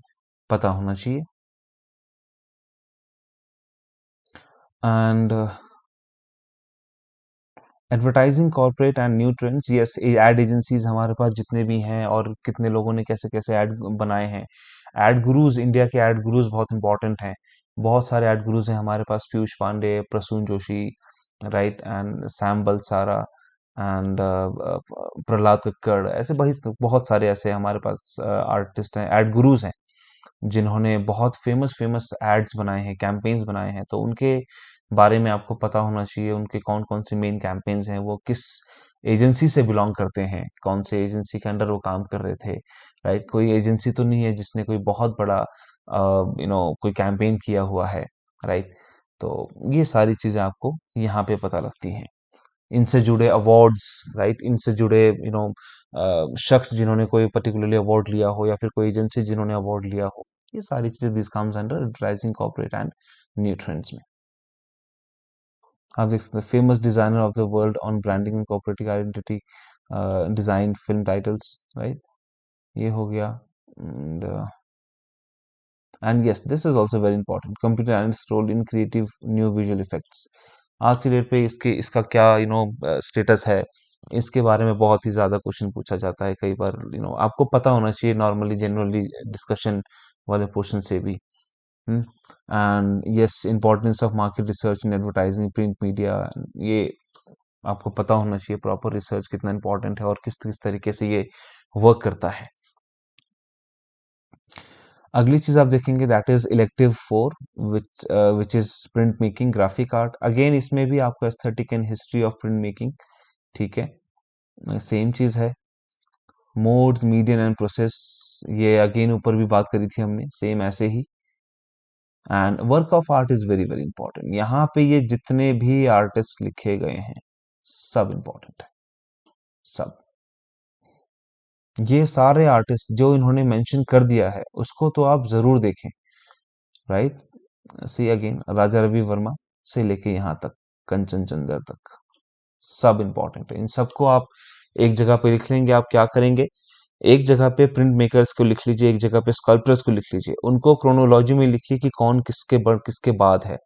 पता होना चाहिए। And advertising corporate and new trends, yes, ad agencies हमारे पास जितने भी हैं और कितने लोगों ने कैसे कैसे ऐड बनाए हैं। एड गुरुज, इंडिया के एड गुरुज बहुत इंपॉर्टेंट हैं। बहुत सारे एड गुरुज हैं हमारे पास, Piyush Pandey, Prasoon Joshi, right, and Sam Balsara, and Prahlad Kakkar, ऐसे बहुत बहुत सारे ऐसे हमारे पास आर्टिस्ट हैं, एड गुरुज हैं, जिन्होंने बहुत फेमस फेमस एड्स बनाए हैं, कैंपेन्स बनाए हैं। तो उनके बारे में आपको पता होना चाहिए, उनके कौन कौन से मेन कैंपेन्स हैं, वो किस एजेंसी से बिलोंग करते हैं, कौन से एजेंसी के अंडर वो काम कर रहे थे, राइट। कोई एजेंसी तो नहीं है जिसने कोई बहुत बड़ा कोई कैंपेन किया हुआ है, राइट। तो ये सारी चीजें आपको यहाँ पे पता लगती हैं। इनसे जुड़े अवार्ड्स, राइट, इनसे जुड़े शख्स जिन्होंने कोई पर्टिकुलरली अवार्ड लिया हो, या फिर कोई एजेंसी जिन्होंने अवार्ड लिया हो, ये सारी चीजें this comes under advertising corporate and new trends में। आप देख सकते हैं famous designer of the world on branding and corporative identity, design film titles, right, ये हो गया। And yes, this is also very important, computer and role in creative new visual effects. आज की डेट पे इसका क्या स्टेटस है, इसके बारे में बहुत ही ज्यादा क्वेश्चन पूछा जाता है कई बार। आपको पता होना चाहिए नॉर्मली, जनरली डिस्कशन वाले पोर्शन से भी। And yes, importance of market research in advertising, print media, ये आपको पता होना चाहिए प्रॉपर रिसर्च कितना इंपॉर्टेंट है और किस किस तरीके से ये वर्क करता है। अगली चीज आप देखेंगे that is elective 4, which is printmaking, graphic art. Again इसमें भी आपको aesthetic and history of printmaking, ठीक है, सेम चीज है। मोड्स, मीडियम एंड प्रोसेस, ये अगेन ऊपर भी बात करी थी हमने, सेम ऐसे ही। And work of art is very very important. यहाँ पे ये जितने भी आर्टिस्ट लिखे गए हैं, सब इंपॉर्टेंट है, सब। ये सारे आर्टिस्ट जो इन्होंने मेंशन कर दिया है, उसको तो आप जरूर देखें, right. See again, Raja Ravi Varma से लेके यहाँ तक, कंचन चंद्र तक, सब इंपॉर्टेंट है। इन सबको आप एक जगह पे लिख लेंगे, आप क्या करेंगे, एक जगह पे प्रिंट मेकर्स को लिख लीजिए, एक जगह पे स्कल्पटर्स को लिख लीजिए, उनको क्रोनोलॉजी में लिखिए कि कौन किसके बाद है,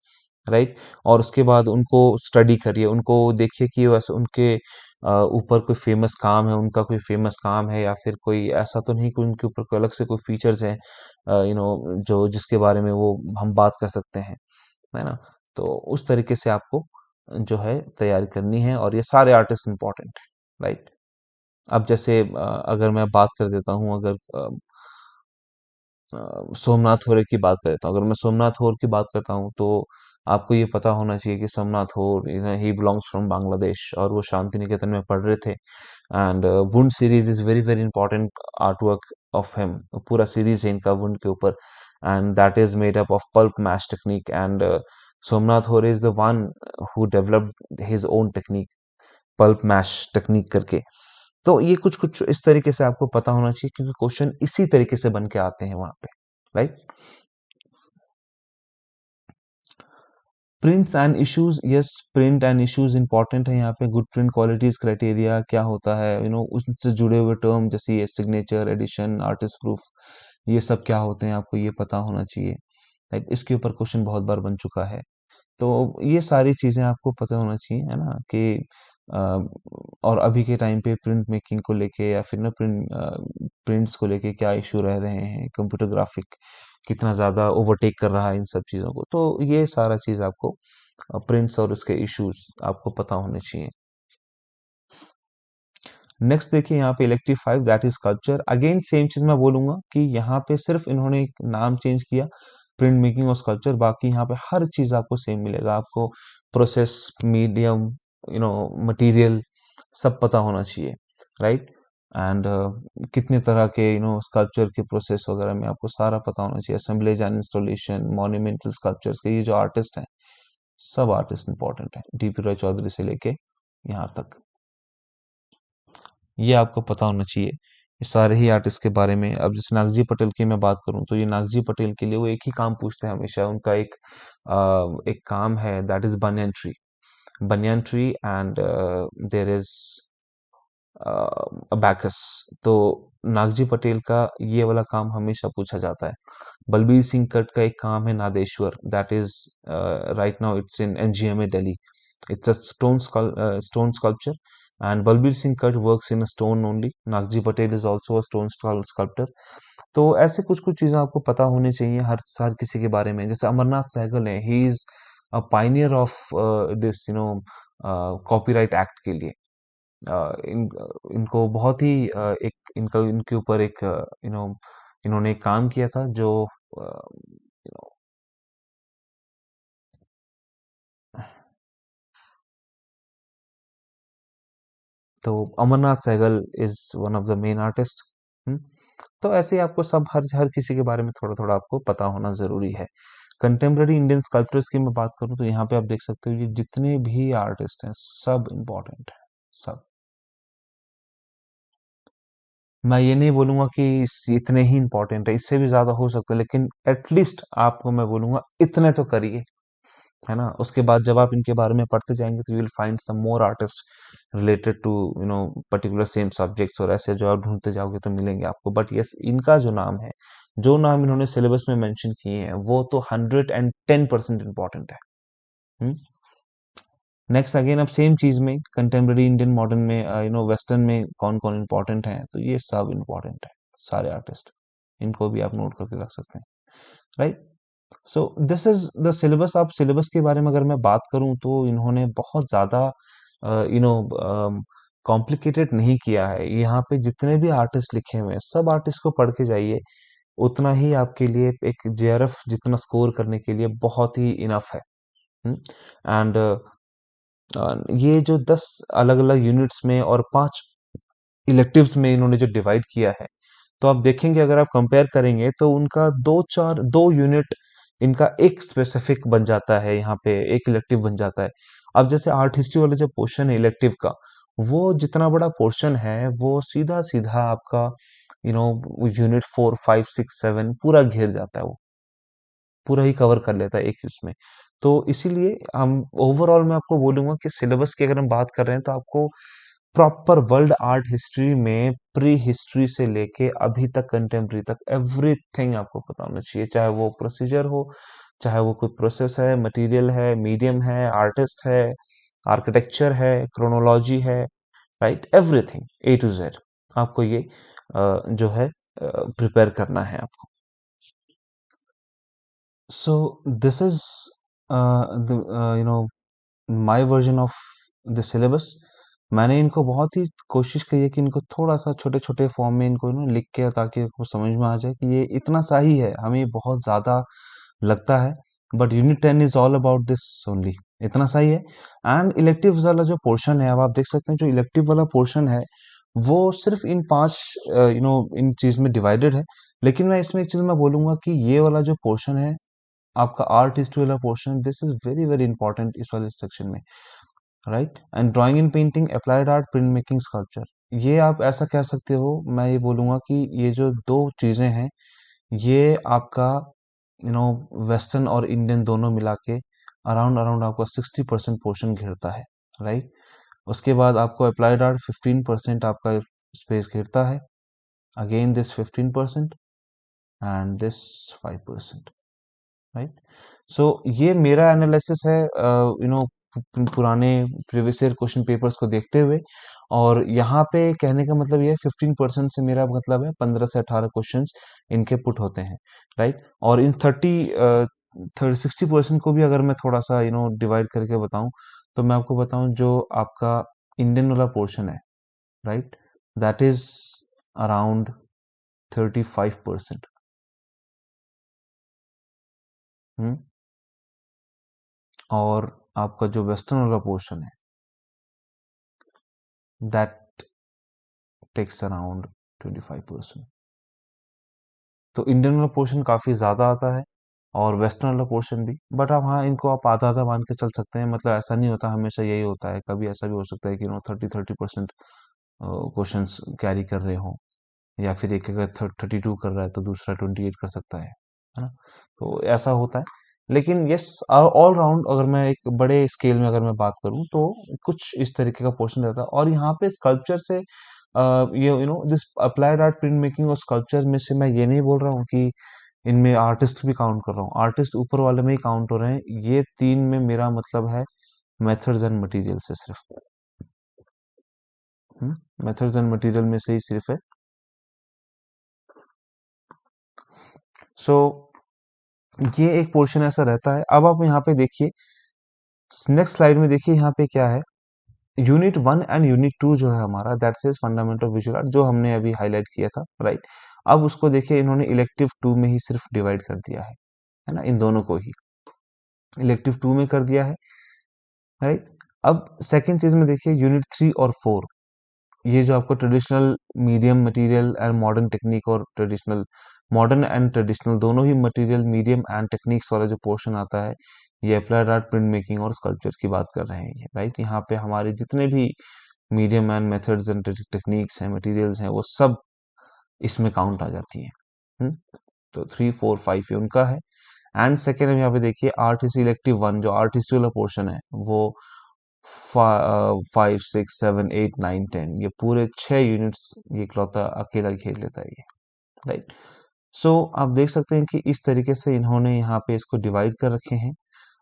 राइट। और उसके बाद उनको स्टडी करिए, उनको देखिए कि वैसे उनके ऊपर कोई फेमस काम है, उनका कोई फेमस काम है, या फिर कोई ऐसा तो नहीं कि उनके ऊपर कोई अलग से कोई फीचर्स हैं, जो जिसके बारे में वो हम बात कर सकते हैं, है ना। तो उस तरीके से आपको जो है तैयारी करनी है, और ये सारे आर्टिस्ट इंपॉर्टेंट है, राइट। अब जैसे अगर मैं बात कर देता हूँ, अगर सोमनाथ होरे की बात करता हूँ, अगर मैं सोमनाथ होर की बात करता हूँ, तो आपको ये पता होना चाहिए कि सोमनाथ होर, ही बिलोंग्स फ्रॉम बांग्लादेश, और वो शांति निकेतन में पढ़ रहे थे। And wound series is very very important artwork of him, पूरा सीरीज है इनका वुंड के ऊपर, and that is made up of pulp mash technique. And Somnath Hore is the one who developed his own technique, pulp mash technique करके। तो ये कुछ कुछ इस तरीके से आपको पता होना चाहिए, क्योंकि क्वेश्चन इसी तरीके से बन के आते हैं वहां पे, right. Prints and issues, yes, print and issues important है यहाँ पे। गुड प्रिंट क्वालिटीज क्राइटेरिया क्या होता है, उससे जुड़े हुए टर्म जैसे ये सिग्नेचर, एडिशन, आर्टिस्ट प्रूफ, ये सब क्या होते हैं, आपको ये पता होना चाहिए, राइट। इसके ऊपर क्वेश्चन बहुत बार बन चुका है। तो ये सारी चीजें आपको पता होना चाहिए, है ना, कि अ, और अभी के टाइम पे प्रिंट मेकिंग को लेके, या फिर ना प्रिंट्स को लेके क्या इशू रह रहे हैं, कंप्यूटर ग्राफिक कितना ज़्यादा ओवरटेक कर रहा है इन सब चीज़ों को। तो ये सारा चीज़ आपको प्रिंट्स और उसके इश्यूज आपको पता होने चाहिए। नेक्स्ट देखिए यहाँ पे elective 5, that is sculpture. Again same चीज मैं बोलूंगा कि यहाँ पे सिर्फ इन्होंने एक नाम चेंज किया, प्रिंट मेकिंग और स्कल्पचर, बाकी यहाँ पे हर चीज आपको सेम मिलेगा। आपको प्रोसेस, मीडियम, मटेरियल सब पता होना चाहिए, राइट। एंड कितने तरह के स्कल्पचर के प्रोसेस वगैरह में आपको सारा पता होना चाहिए, assemblage and installation, monumental sculptures के ये जो आर्टिस्ट हैं, सब आर्टिस्ट इंपॉर्टेंट हैं, डीपी रॉय चौधरी से लेके यहाँ तक, ये आपको पता होना चाहिए। ये सारे ही आर्टिस्ट के बारे में, अब जैसे नागजी पटेल की मैं बात करूं तो ये नागजी पटेल के लिए वो एक ही काम पूछते हैं हमेशा, उनका एक काम है, that is banyan tree and there is abacus. तो नागजी पटेल का ये वाला काम हमेशा पूछा जाता है। बलबीर सिंह कट का एक काम है Nadeshwar, that is right now it's in NGMA Delhi, it's a stone sculpture and Balbir Singh Katt works in stone only, Nagji Patel is also a stone sculptor. तो ऐसे कुछ कुछ चीजें आपको पता होनी चाहिए हर किसी के बारे में। जैसे अमरनाथ सहगल है, he is a pioneer of this copyright act के लिए। इनको बहुत ही एक इनका इनके ऊपर एक इन्होंने एक काम किया था जो तो Amarnath Sehgal is one of the main artist. तो ऐसे ही आपको सब हर हर किसी के बारे में थोड़ा थोड़ा आपको पता होना जरूरी है। कंटेम्प्रेरी इंडियन स्कल्पचर्स की मैं बात करूं तो यहाँ पे आप देख सकते हो ये जितने भी आर्टिस्ट हैं सब इम्पोर्टेंट है, सब। मैं ये नहीं बोलूंगा कि इतने ही इंपॉर्टेंट है, इससे भी ज्यादा हो सकता है, लेकिन एटलीस्ट आपको मैं बोलूंगा इतने तो करिए, है ना। उसके बाद जब आप इनके बारे में पढ़ते जाएंगे तो you will find some more artist related to particular same subjects, और ऐसे जो आप ढूंढते जाओगे तो मिलेंगे आपको। बट यस, इनका जो नाम है, जो नाम इन्होंने सिलेबस में मेंशन किए हैं, वो तो 110% इम्पोर्टेंट है। नेक्स्ट अगेन अब सेम चीज में कंटेम्प्रेरी इंडियन मॉडर्न में वेस्टर्न में कौन कौन इंपॉर्टेंट है, तो ये सब इंपॉर्टेंट है, सारे आर्टिस्ट, इनको भी आप नोट करके रख सकते हैं, right. So this is the syllabus. आप सिलेबस के बारे में अगर मैं बात करूं तो इन्होंने बहुत ज्यादा कॉम्प्लिकेटेड नहीं किया है। यहाँ पे जितने भी आर्टिस्ट लिखे हुए हैं सब आर्टिस्ट को पढ़ के जाइए, उतना ही आपके लिए एक जेआरएफ जितना स्कोर करने के लिए बहुत ही इनफ है। एंड ये जो 10 अलग अलग यूनिट्स में और 5 इलेक्टिव्स में इन्होंने जो डिवाइड किया है, तो आप देखेंगे अगर आप कंपेयर करेंगे तो उनका 2 यूनिट इनका एक स्पेसिफिक बन जाता है, यहाँ पे एक इलेक्टिव बन जाता है। अब जैसे आर्ट हिस्ट्री वाला जो पोर्शन है इलेक्टिव का, वो जितना बड़ा पोर्शन है वो सीधा सीधा आपका यूनिट 4 5 6 7 पूरा घेर जाता है, वो पूरा ही कवर कर लेता है एक ही उसमें। तो इसीलिए हम ओवरऑल मैं आपको बोलूंगा कि सिलेबस की अगर हम बात कर रहे हैं तो आपको प्रॉपर वर्ल्ड आर्ट हिस्ट्री में प्री हिस्ट्री से लेके अभी तक कंटेम्प्रेरी तक एवरीथिंग आपको पता होना चाहिए, चाहे वो प्रोसीजर हो, चाहे वो कोई प्रोसेस है, मटेरियल है, मीडियम है, आर्टिस्ट है, आर्किटेक्चर है, क्रोनोलॉजी है, right, everything A to Z आपको ये जो है प्रिपेयर करना है आपको। सो this is my version of the syllabus. मैंने इनको बहुत ही कोशिश की है कि इनको थोड़ा सा छोटे छोटे फॉर्म में इनको लिख के, ताकि आपको समझ में आ जाए कि ये इतना सा ही है, हमें बहुत ज़्यादा लगता है, but unit 10 is all about this only, इतना सा ही है। एंड इलेक्टिव वाला जो पोर्शन है, अब आप देख सकते हैं जो इलेक्टिव वाला पोर्शन है वो सिर्फ इन 5 इन चीज में डिवाइडेड है। लेकिन मैं इसमें एक चीज मैं बोलूंगा कि ये वाला जो पोर्शन है आपका आर्ट हिस्ट्री वाला portion, this is very very important इस वाले सेक्शन में, right. And drawing in painting, applied art, print making, sculpture, ये आप ऐसा कह सकते हो, मैं ये बोलूंगा कि ये जो दो चीजें हैं ये आपका वेस्टर्न और इंडियन दोनों मिला के अराउंड अराउंड आपका 60% पोर्शन घेरता है, राइट। उसके बाद आपको अप्लाइड आर्ट 15% आपका स्पेस घेरता है, again this 15% and this 5%, right. So ये मेरा एनालिसिस है पुराने प्रीवियस ईयर क्वेश्चन पेपर्स को देखते हुए, और यहाँ पे कहने का मतलब ये है 15% से मेरा मतलब है 15 से 18 क्वेश्चंस इनके पुट होते हैं, राइट। और इन 60% को भी अगर मैं थोड़ा सा डिवाइड करके बताऊं, तो मैं आपको बताऊं जो आपका इंडियन वाला पोर्शन है, राइट, दैट इज अराउंड 35%। हम्म और आपका जो वेस्टर्न वाला पोर्शन है, दैट टेक्स अराउंड 25%। तो इंडियन वाला पोर्शन काफ़ी ज़्यादा आता है और वेस्टर्न वाला पोर्शन भी, बट अब हाँ इनको आप आधा आधा मान के चल सकते हैं, मतलब ऐसा नहीं होता हमेशा यही होता है, कभी ऐसा भी हो सकता है कि 30% क्वेश्चंस कैरी कर रहे हो, या फिर एक अगर 32 कर रहा है तो दूसरा 28 कर सकता है ना। तो ऐसा होता है, लेकिन यस ऑल राउंड अगर मैं एक बड़े स्केल में अगर मैं बात करूं तो कुछ इस तरीके का पोर्शन रहता है। और यहाँ पे स्कल्पचर से ये this applied art print making और स्कल्पचर में से मैं ये नहीं बोल रहा हूँ कि इनमें आर्टिस्ट भी काउंट कर रहा हूँ, आर्टिस्ट ऊपर वाले में ही काउंट हो रहे हैं। ये तीन में मेरा मतलब है मेथड्स एंड मटेरियल से सिर्फ, मेथड्स एंड मटेरियल में से ही सिर्फ है। सो ये एक पोर्शन ऐसा रहता है। अब आप यहाँ पे देखिए, नेक्स्ट स्लाइड में देखिए यहाँ पे क्या है, यूनिट 1 एंड यूनिट 2 जो है हमारा, that is fundamental visual art, जो हमने अभी हाईलाइट किया था, राइट। अब उसको देखिए इन्होंने इलेक्टिव 2 में ही सिर्फ डिवाइड कर दिया है ना, इन दोनों को ही इलेक्टिव 2 में कर दिया है, राइट। अब सेकेंड चीज में देखिए यूनिट 3 और 4, ये जो आपको traditional medium material and modern technique, और ट्रेडिशनल मॉडर्न एंड ट्रेडिशनल दोनों ही मटेरियल मीडियम एंड टेक्निक्स वाला जो पोर्शन आता है, ये अप्लाइड आर्ट प्रिंट मेकिंग और स्कल्पचर की बात कर रहे हैं ये, राइट। यहाँ पे हमारे जितने भी medium and methods and techniques हैं, मटेरियल्स हैं, वो सब इसमें काउंट आ जाती हैं। तो 3 4 5 ये उनका है। एंड सेकेंड यहाँ पे देखिए आर्ट इलेक्टिव 1, जो आर्टिस्ट वाला पोर्शन है, वो 5 6 7 8 9 10, ये पूरे 6 यूनिट्स ये इकलौता अकेला खेल लेता है ये, राइट। सो आप देख सकते हैं कि इस तरीके से इन्होंने यहाँ पे इसको डिवाइड कर रखे हैं,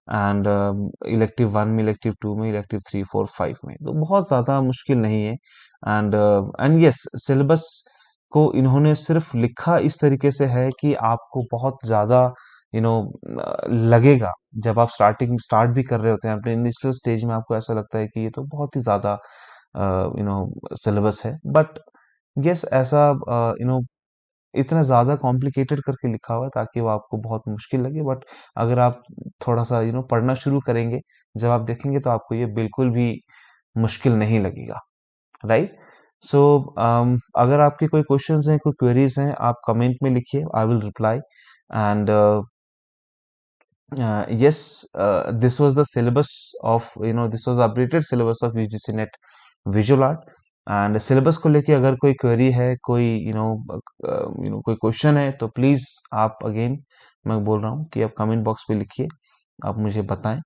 एंड इलेक्टिव 1 में, इलेक्टिव 2 में, इलेक्टिव 3 4 5 में, तो बहुत ज़्यादा मुश्किल नहीं है। एंड यस, सिलेबस को इन्होंने सिर्फ लिखा इस तरीके से है कि आपको बहुत ज़्यादा यू नो लगेगा, जब आप स्टार्ट भी कर रहे होते हैं अपने इनिशियल स्टेज में, आपको ऐसा लगता है कि ये तो बहुत ही ज़्यादा सिलेबस है, बट यस ऐसा इतना ज़्यादा कॉम्प्लिकेटेड करके लिखा हुआ है ताकि वो आपको बहुत मुश्किल लगे, बट अगर आप थोड़ा सा पढ़ना शुरू करेंगे, जब आप देखेंगे तो आपको ये बिल्कुल भी मुश्किल नहीं लगेगा, राइट। सो अगर आपके कोई क्वेश्चंस हैं, कोई क्वेरीज हैं, आप कमेंट में लिखिए, I will reply. And yes, this was the syllabus of this was updated syllabus of UGC NET visual art। And syllabus को लेके अगर कोई क्वेरी है, कोई कोई क्वेश्चन है, तो प्लीज आप अगेन मैं बोल रहा हूँ कि आप कमेंट बॉक्स पे लिखिए, आप मुझे बताएं,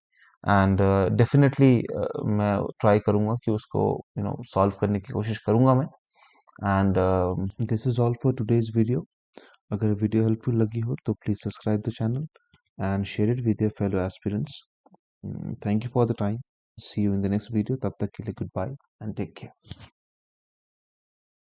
एंड डेफिनेटली मैं ट्राई करूंगा कि उसको सॉल्व करने की कोशिश करूंगा मैं। And this is all for today's video. अगर वीडियो हेल्पफुल लगी हो तो please subscribe the channel and share it with your fellow aspirants. Thank you for the time. See you in the next video. Tab tak ke liye goodbye and take care.